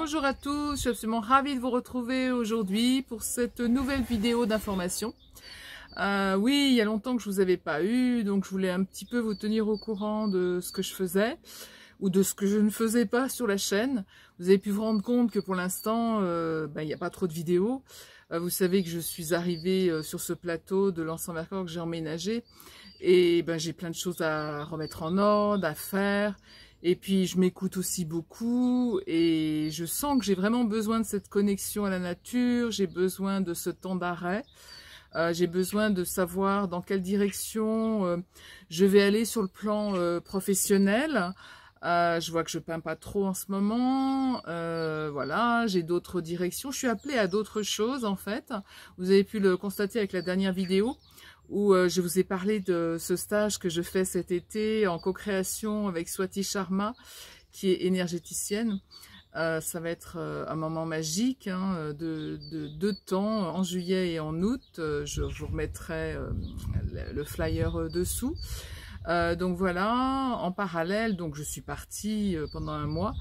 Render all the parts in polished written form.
Bonjour à tous, je suis absolument ravie de vous retrouver aujourd'hui pour cette nouvelle vidéo d'information. Oui, il y a longtemps que je vous avais pas eu, donc je voulais un petit peu vous tenir au courant de ce que je faisais ou de ce que je ne faisais pas sur la chaîne. Vous avez pu vous rendre compte que pour l'instant, il n'y a pas trop de vidéos. Vous savez que je suis arrivée sur ce plateau de l'Anse-en-Vercors que j'ai emménagé et j'ai plein de choses à remettre en ordre, à faire. Et puis je m'écoute aussi beaucoup et je sens que j'ai vraiment besoin de cette connexion à la nature, j'ai besoin de ce temps d'arrêt, j'ai besoin de savoir dans quelle direction je vais aller sur le plan professionnel. Je vois que je peins pas trop en ce moment, voilà, j'ai d'autres directions, je suis appelée à d'autres choses en fait. Vous avez pu le constater avec la dernière vidéo où je vous ai parlé de ce stage que je fais cet été en co-création avec Swati Sharma, qui est énergéticienne. Ça va être un moment magique, hein, de 2 temps, en juillet et en août. Je vous remettrai le flyer dessous. Donc voilà, en parallèle, donc je suis partie pendant un mois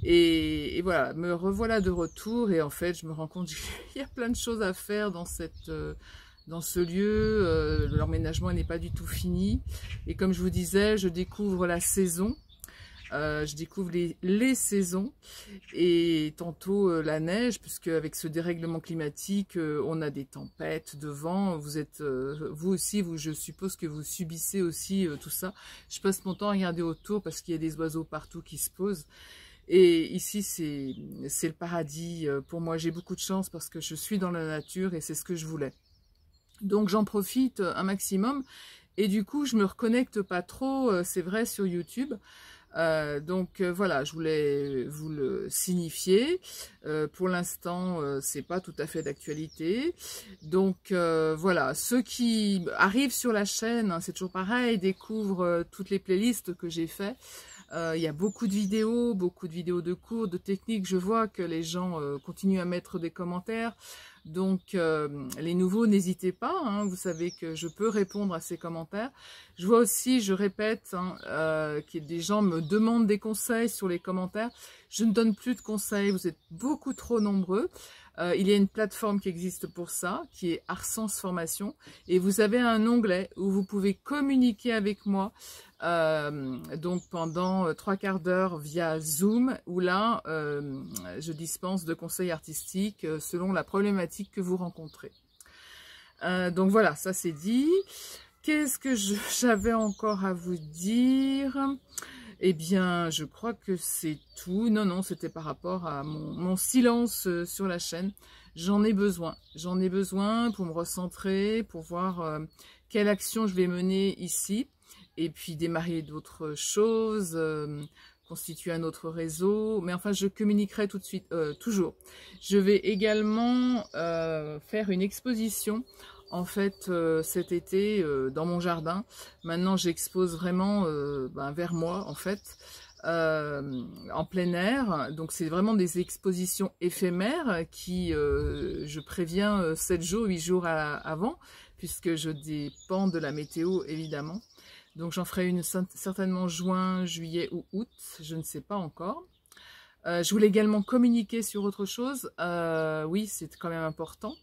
et voilà, me revoilà de retour et en fait je me rends compte qu'il y a plein de choses à faire dans ce lieu, l'emménagement n'est pas du tout fini. Et comme je vous disais, je découvre la saison, je découvre les saisons et tantôt la neige, puisque avec ce dérèglement climatique, on a des tempêtes de vent. Vous êtes, vous aussi, je suppose que vous subissez aussi tout ça. Je passe mon temps à regarder autour parce qu'il y a des oiseaux partout qui se posent. Et ici, c'est le paradis pour moi. J'ai beaucoup de chance parce que je suis dans la nature et c'est ce que je voulais. Donc j'en profite un maximum et du coup je me reconnecte pas trop, c'est vrai, sur YouTube. Voilà, je voulais vous le signifier. Pour l'instant, c'est pas tout à fait d'actualité. Donc voilà, ceux qui arrivent sur la chaîne, hein, c'est toujours pareil, découvrent toutes les playlists que j'ai fait. Il y a beaucoup de vidéos de cours, de techniques. Je vois que les gens continuent à mettre des commentaires. Donc les nouveaux, n'hésitez pas, hein, vous savez que je peux répondre à ces commentaires. Je vois aussi, je répète, hein, que des gens me demandent des conseils sur les commentaires. Je ne donne plus de conseils, vous êtes beaucoup trop nombreux. Il y a une plateforme qui existe pour ça, qui est Arsens Formation. Et vous avez un onglet où vous pouvez communiquer avec moi donc pendant 3/4 d'heure via Zoom, où là, je dispense de conseils artistiques selon la problématique que vous rencontrez. Donc voilà, ça c'est dit. Qu'est-ce que j'avais encore à vous dire ? Eh bien, je crois que c'est tout. Non, c'était par rapport à mon silence sur la chaîne. J'en ai besoin pour me recentrer, pour voir quelle action je vais mener ici. Et puis démarrer d'autres choses, constituer un autre réseau. Mais enfin, je communiquerai tout de suite, toujours. Je vais également faire une exposition. En fait, cet été, dans mon jardin, maintenant j'expose vraiment vers moi, en fait, en plein air. Donc c'est vraiment des expositions éphémères qui, je préviens, 7 jours, 8 jours avant, puisque je dépends de la météo, évidemment. Donc j'en ferai une certainement juin, juillet ou août, je ne sais pas encore. Je voulais également communiquer sur autre chose, oui c'est quand même important.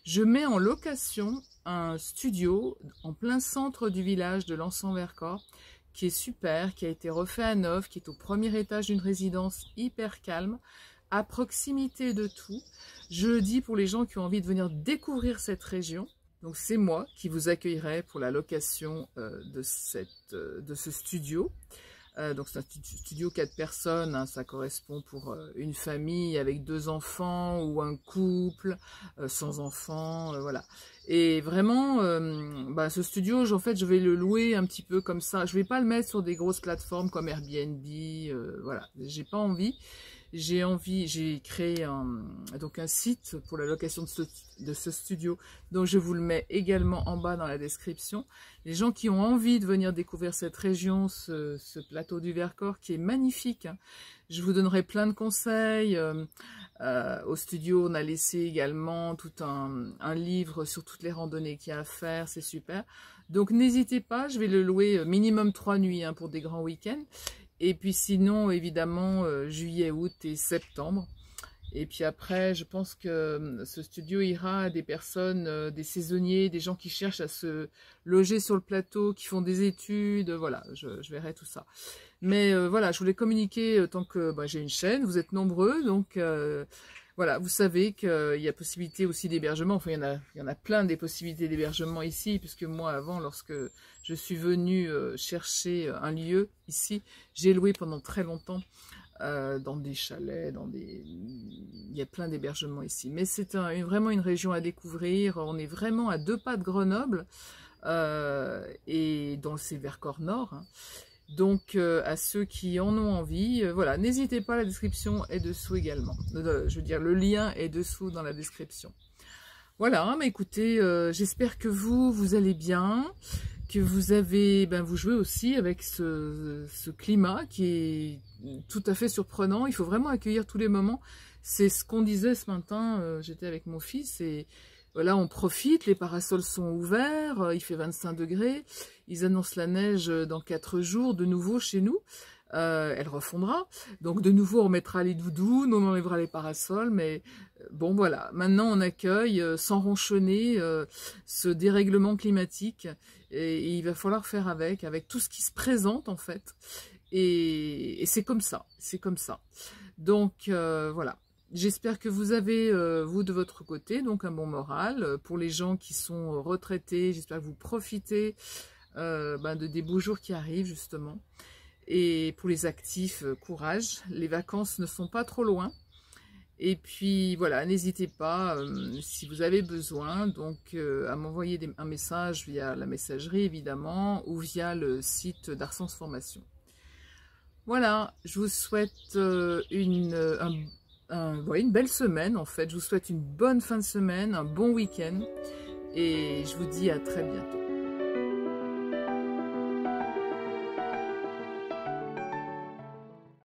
Je mets en location un studio en plein centre du village de l'Anse-en-Vercors qui est super, qui a été refait à neuf, qui est au premier étage d'une résidence hyper calme, à proximité de tout. Je le dis pour les gens qui ont envie de venir découvrir cette région. Donc c'est moi qui vous accueillerai pour la location de ce studio. Donc c'est un studio 4 personnes, hein, ça correspond pour une famille avec 2 enfants ou un couple sans enfants, voilà. Et vraiment, ce studio, en fait, je vais le louer un petit peu comme ça. Je vais pas le mettre sur des grosses plateformes comme Airbnb, voilà. J'ai pas envie. J'ai créé un site pour la location de ce studio, donc je vous le mets également en bas dans la description. Les gens qui ont envie de venir découvrir cette région, ce plateau du Vercors qui est magnifique, hein. Je vous donnerai plein de conseils. Au studio, on a laissé également tout un livre sur toutes les randonnées qu'il y a à faire, c'est super. Donc n'hésitez pas, je vais le louer minimum 3 nuits, hein, pour des grands week-ends. Et puis sinon, évidemment, juillet, août et septembre. Et puis après, je pense que ce studio ira à des personnes, des saisonniers, des gens qui cherchent à se loger sur le plateau, qui font des études, voilà, je verrai tout ça. Mais voilà, je voulais communiquer tant que j'ai une chaîne, vous êtes nombreux, donc voilà, vous savez qu'il y a possibilité aussi d'hébergement, enfin il y en a plein des possibilités d'hébergement ici, puisque moi avant, lorsque je suis venue chercher un lieu ici, j'ai loué pendant très longtemps dans des chalets, il y a plein d'hébergements ici. Mais c'est vraiment une région à découvrir, on est vraiment à 2 pas de Grenoble, et donc c'est vers Corps-Nord, hein. Donc à ceux qui en ont envie, voilà, n'hésitez pas, la description est dessous également. Je veux dire, le lien est dessous dans la description. Voilà, hein, mais écoutez, j'espère que vous allez bien, que vous avez, vous jouez aussi avec ce climat qui est tout à fait surprenant. Il faut vraiment accueillir tous les moments. C'est ce qu'on disait ce matin, j'étais avec mon fils et voilà, on profite, les parasols sont ouverts, il fait 25 degrés, ils annoncent la neige dans 4 jours, de nouveau chez nous, elle refondra, donc de nouveau on mettra les doudous, on enlèvera les parasols, mais bon voilà, maintenant on accueille sans ronchonner ce dérèglement climatique, et il va falloir faire avec tout ce qui se présente en fait, et c'est comme ça, donc voilà. J'espère que vous avez, vous de votre côté, donc un bon moral. Pour les gens qui sont retraités, j'espère que vous profitez des beaux jours qui arrivent justement. Et pour les actifs, courage. Les vacances ne sont pas trop loin. Et puis voilà, n'hésitez pas, si vous avez besoin, donc à m'envoyer un message via la messagerie évidemment, ou via le site d'Arsens Formation. Voilà, je vous souhaite une belle semaine en fait, je vous souhaite une bonne fin de semaine, un bon week-end et je vous dis à très bientôt.